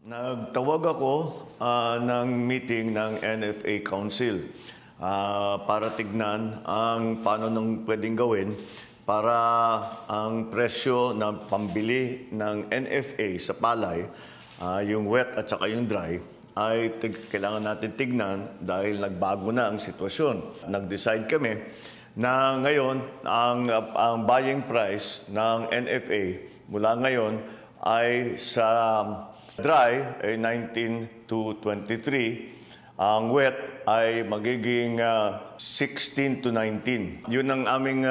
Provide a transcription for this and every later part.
Nagtawag ako ng meeting ng NFA Council para tignan ang paano nung pwedeng gawin para ang presyo ng pambili ng NFA sa palay, yung wet at saka yung dry, ay kailangan natin tignan dahil nagbago na ang sitwasyon. Nag-decide kami na ngayon ang buying price ng NFA mula ngayon ay sa dry ay 19 to 23. Ang wet ay magiging 16 to 19. Yun ang aming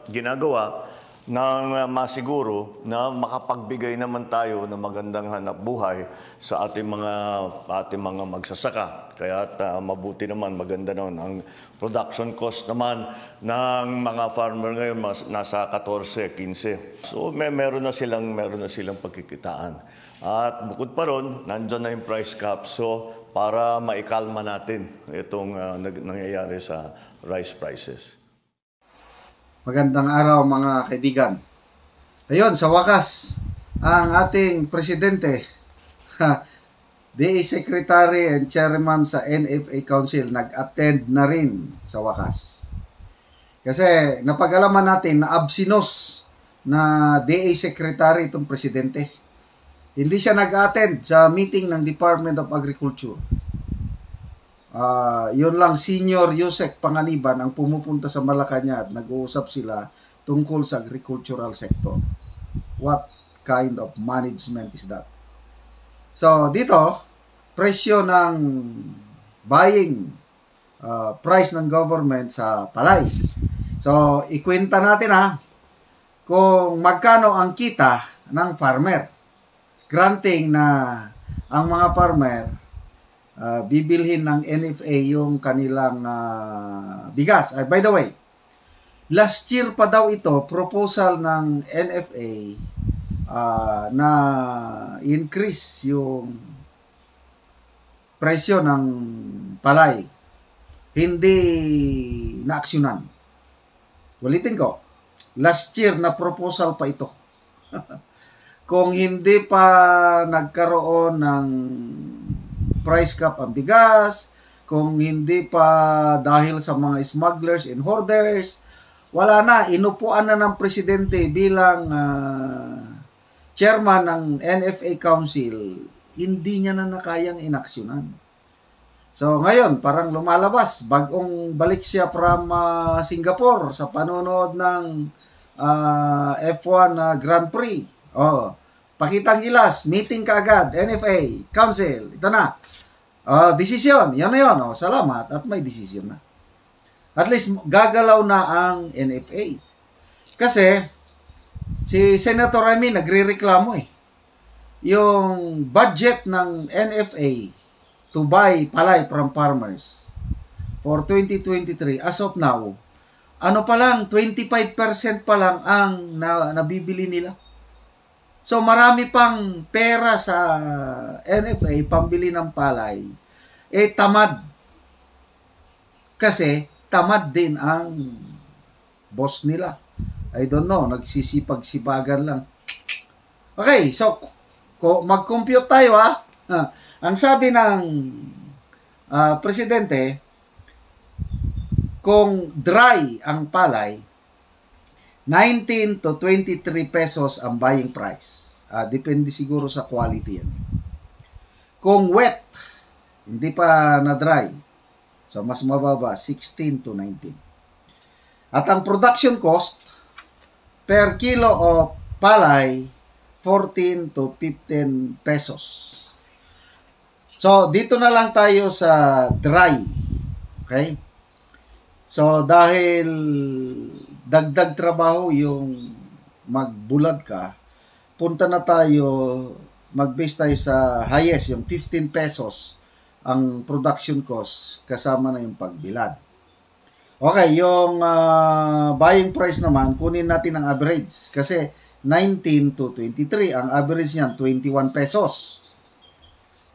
ginagawa nang masiguro na makapagbigay naman tayo ng magandang hanap buhay sa ating mga magsasaka. Kaya mabuti naman, maganda naman. Ang production cost naman ng mga farmer ngayon nasa 14, 15. So meron na silang pagkikitaan. At bukod pa ron, nandyan na yung price cap. So para maikalma natin itong nangyayari sa rice prices. Magandang araw mga kaibigan. Ayun, sa wakas, ang ating presidente, DA Secretary and Chairman sa NFA Council, nag-attend na rin sa wakas. Kasi napag-alaman natin na absinos na DA Secretary itong presidente. Hindi siya nag-attend sa meeting ng Department of Agriculture. Yun lang, Senior Yusek Panganiban ang pumupunta sa Malacanang at nag-uusap sila tungkol sa agricultural sector. What kind of management is that? So, dito, presyo ng buying price ng government sa palay. So, ikwenta natin kung magkano ang kita ng farmer. Granting na ang mga farmer bibilhin ng NFA yung kanilang bigas. By the way, last year pa daw ito, proposal ng NFA na increase yung presyo ng palay. Hindi naaksyonan. Ulitin ko, last year na proposal pa ito. Kung hindi pa nagkaroon ng price cap ang bigas, kung hindi pa dahil sa mga smugglers and hoarders, wala na, inupuan na ng presidente bilang chairman ng NFA Council, hindi niya na nakayang inaksyonan. So ngayon, parang lumalabas, bagong balik siya from Singapore sa panonood ng F1 Grand Prix. Pakitang gilas, meeting kaagad, NFA Council, ito na. Desisyon, yan na yun. Salamat at may desisyon na. At least gagalaw na ang NFA. Kasi si Senator Remy nagrereklamo yung budget ng NFA to buy palay from farmers for 2023 as of now, ano pa lang, 25% pa lang ang nabibili nila. So marami pang pera sa NFA pambili ng palay. Tamad. Kasi tamad din ang boss nila. I don't know, nagsisipag-sipagan lang. Okay, so mag-compute tayo Ang sabi ng presidente, kung dry ang palay, 19 to 23 pesos ang buying price. Depende siguro sa quality yan. Kung wet, hindi pa na-dry, so mas mababa, 16 to 19. At ang production cost per kilo of palay, 14 to 15 pesos. So, dito na lang tayo sa dry. Okay? So, dahil dagdag trabaho yung magbulad ka, punta na tayo, mag-base tayo sa highest, yung 15 pesos ang production cost, kasama na yung pagbilad. Okay, yung buying price naman, kunin natin ang average. Kasi 19 to 23, ang average niyan, 21 pesos.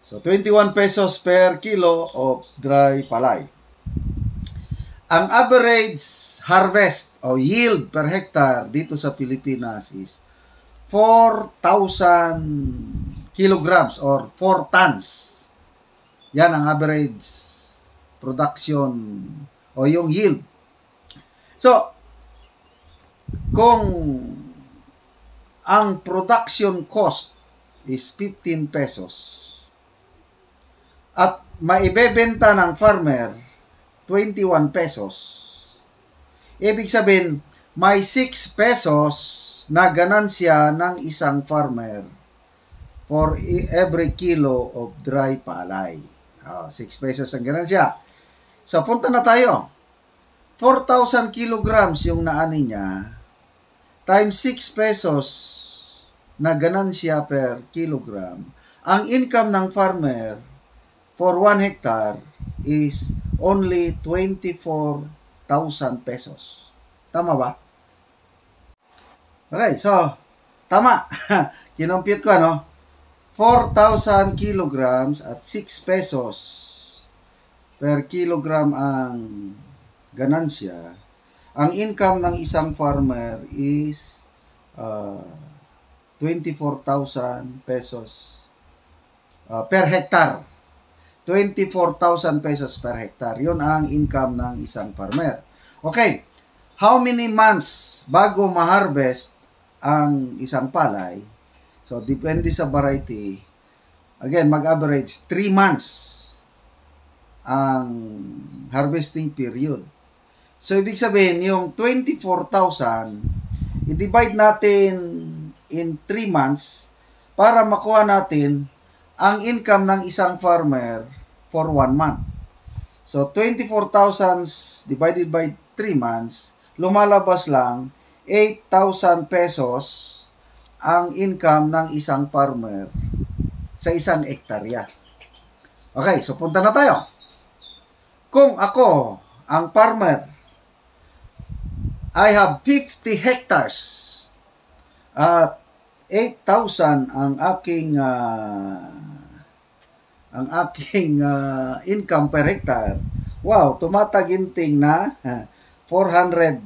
So, 21 pesos per kilo of dry palay. Ang average harvest o yield per hectare dito sa Pilipinas is 4,000 kilograms or 4 tons. Yan ang average production o yung yield. So, kung ang production cost is 15 pesos at maibebenta ng farmer 21 pesos, ibig sabihin may 6 pesos na ganansya ng isang farmer for every kilo of dry palay. 6 pesos ang ganansya. So, punta na tayo. 4,000 kilograms yung naani niya times 6 pesos na ganansya per kilogram. Ang income ng farmer for 1 hectare is only 24,000 pesos. Tama ba? Okay, so, tama. Kinompute ko, ano? 4,000 kilograms at 6 pesos per kilogram ang ganansya. Ang income ng isang farmer is 24,000 pesos per hectare. 24,000 pesos per hectare. Yun ang income ng isang farmer. Okay. How many months bago ma-harvest ang isang palay? So, depende sa variety. Again, mag-average 3 months ang harvesting period. So, ibig sabihin, yung 24,000, i-divide natin in 3 months para makuha natin ang income ng isang farmer for 1 month. So, 24,000 divided by 3 months, lumalabas lang 8,000 pesos ang income ng isang farmer sa isang hektarya. Okay, so punta na tayo. Kung ako, ang farmer, I have 50 hectares at 8,000 ang aking income per hectare. Wow, tumataginting na 400,000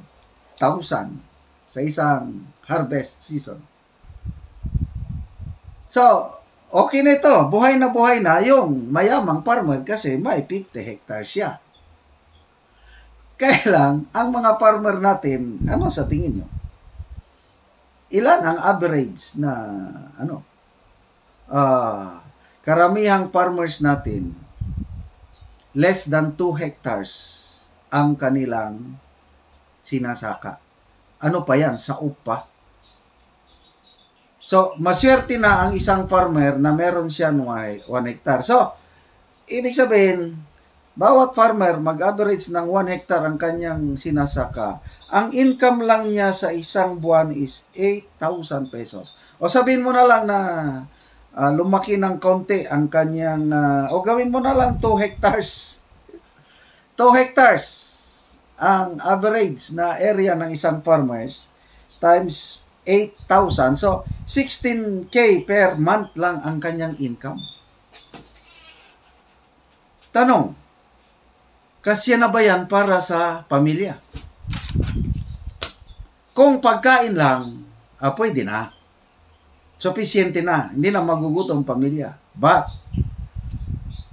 sa isang harvest season. So, okay na ito. Buhay na yung mayamang farmer kasi may 50 hectares siya. Kaya lang, ang mga farmer natin, ano sa tingin nyo? Ilan ang average na, karamihang farmers natin, less than 2 hectares ang kanilang sinasaka. Ano pa yan? Sa upa. So, maswerte na ang isang farmer na meron siya 1 hectare. So, ibig sabihin, bawat farmer mag-average ng 1 hectare ang kanyang sinasaka. Ang income lang niya sa isang buwan is 8,000 pesos. O sabihin mo na lang na lumaki ng konti ang kanyang, o gawin mo na lang 2 hectares. 2 hectares ang average na area ng isang farmers times 8,000. So, 16K per month lang ang kanyang income. Tanong, kasya na ba yan para sa pamilya? Kung pagkain lang, pwede na. Sufficiente na. Hindi na magugutom pamilya. But,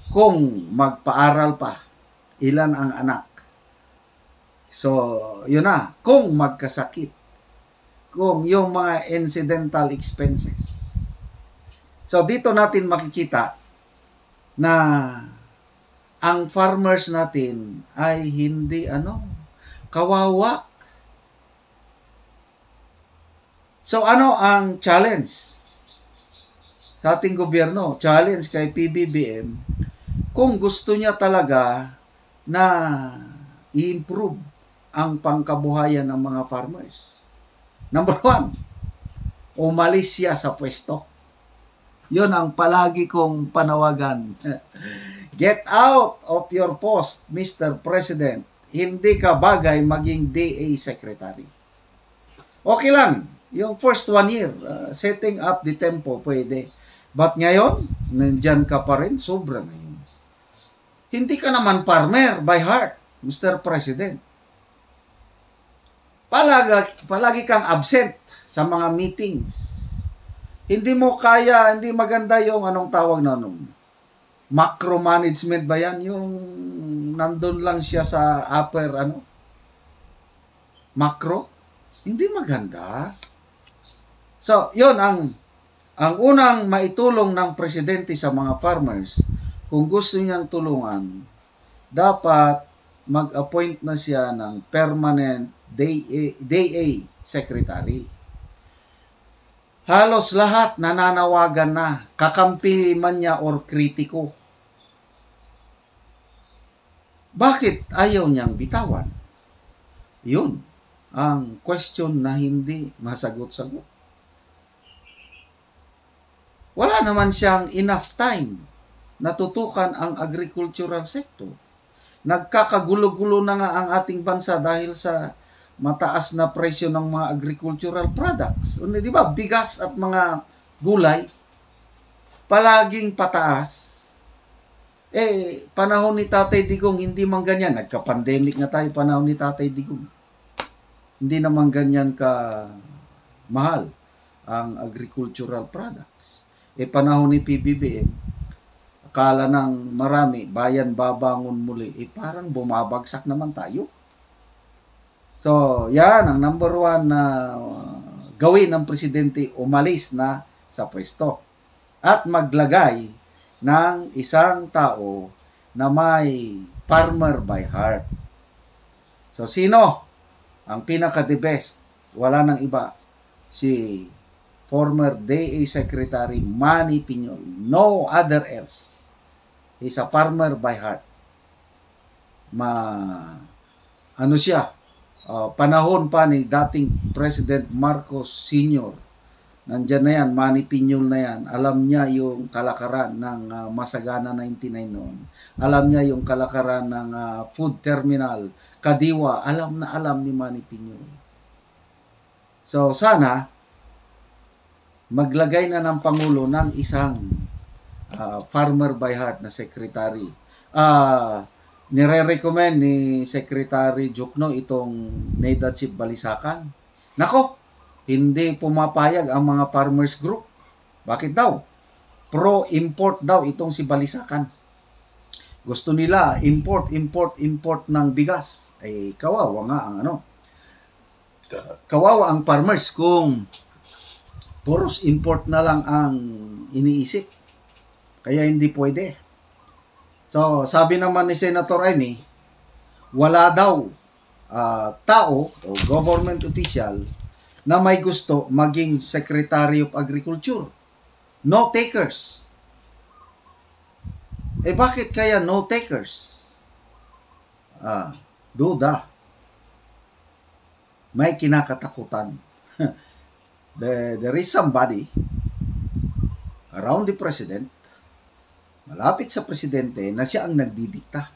kung magpaaral pa, ilan ang anak? So, yun na. Kung magkasakit, kung yung mga incidental expenses. So, dito natin makikita na ang farmers natin ay hindi, kawawa. So, ano ang challenge sa ating gobyerno? Challenge kay PBBM, kung gusto niya talaga na i-improve ang pangkabuhayan ng mga farmers. Number 1, umalis siya sa pwesto. Yun ang palagi kong panawagan. Get out of your post, Mr. President. Hindi ka bagay maging DA Secretary. Okay lang. Yung first 1 year, setting up the tempo, pwede. But ngayon, nandyan ka pa rin, sobra na yun. Hindi ka naman farmer by heart, Mr. President. Palagi kang absent sa mga meetings. Hindi mo kaya, hindi maganda yung anong tawag na macro management ba yan? Yung nandun lang siya sa upper macro? Hindi maganda. So, yun ang unang maitulong ng presidente sa mga farmers. Kung gusto niyang tulungan, dapat mag-appoint na siya ng permanent DA secretary. Halos lahat nananawagan na, kakampi man niya or kritiko. Bakit ayaw niyang bitawan? Yun ang question na hindi masagot-sagot. Wala naman siyang enough time na tutukan ang agricultural sector. Nagkakagulo-gulo na nga ang ating bansa dahil sa mataas na presyo ng mga agricultural products. Di ba? Bigas at mga gulay, palaging pataas. Panahon ni Tatay Digong, hindi man ganyan. Nagka-pandemic nga tayo panahon ni Tatay Digong. Hindi naman ganyan ka mahal ang agricultural products. Panahon ni PBBM, akala ng marami, bayan babangon muli, parang bumabagsak naman tayo. So, yan ang number one na gawin ng presidente, umalis na sa pwesto. At maglagay ng isang tao na may farmer by heart. So, sino ang pinaka-the best? Wala nang iba. Si former DA Secretary Manny Piñol. No other else. He's a farmer by heart. Siya? Panahon pa ni dating President Marcos Sr. Nandyan na yan, Manny Piñol na yan. Alam niya yung kalakaran ng Masagana 99 noon. Alam niya yung kalakaran ng food terminal, Kadiwa. Alam na alam ni Manny Piñol. So, sana maglagay na ng Pangulo ng isang farmer by heart na secretary. Nire-recommend ni Secretary Jukno itong NEDA Chief Balisacan. Nako, hindi pumapayag ang mga farmers group. Bakit daw? Pro-import daw itong si Balisacan. Gusto nila import ng bigas. Kawawa nga ang kawawa ang farmers kung puros import na lang ang iniisip. Kaya hindi pwede. So, sabi naman ni Senator Amy, wala daw tao o government official na may gusto maging Secretary of Agriculture. No takers. Bakit kaya no takers? Duda. May kinakatakutan. There is somebody around the president, malapit sa presidente, na siya ang nagdidikta.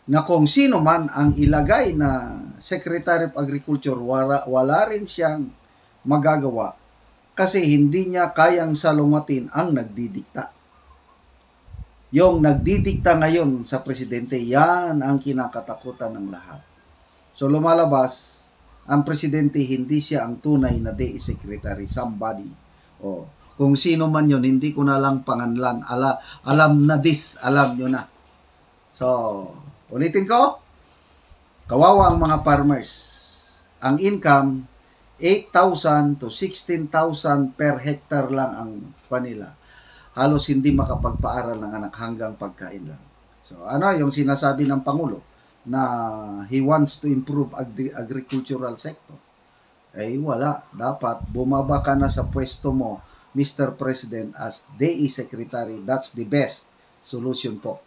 Na kung sino man ang ilagay na Secretary of Agriculture, wala rin siyang magagawa kasi hindi niya kayang salungatin ang nagdidikta. Yung nagdidikta ngayon sa presidente, yan ang kinakatakutan ng lahat. So lumalabas, ang presidente hindi siya ang tunay na DE Secretary, somebody. Kung sino man yun, hindi ko na lang panganlan. Alam na alam nyo na. So, ulitin ko, kawawa ang mga farmers. Ang income, 8,000 to 16,000 per hectare lang ang panila. Halos hindi makapagpaaral ng anak hanggang pagkain lang. So, yung sinasabi ng Pangulo na he wants to improve agricultural sector? Wala. Dapat bumaba ka na sa pwesto mo, Mr. President, as DE Secretary. That's the best solution po.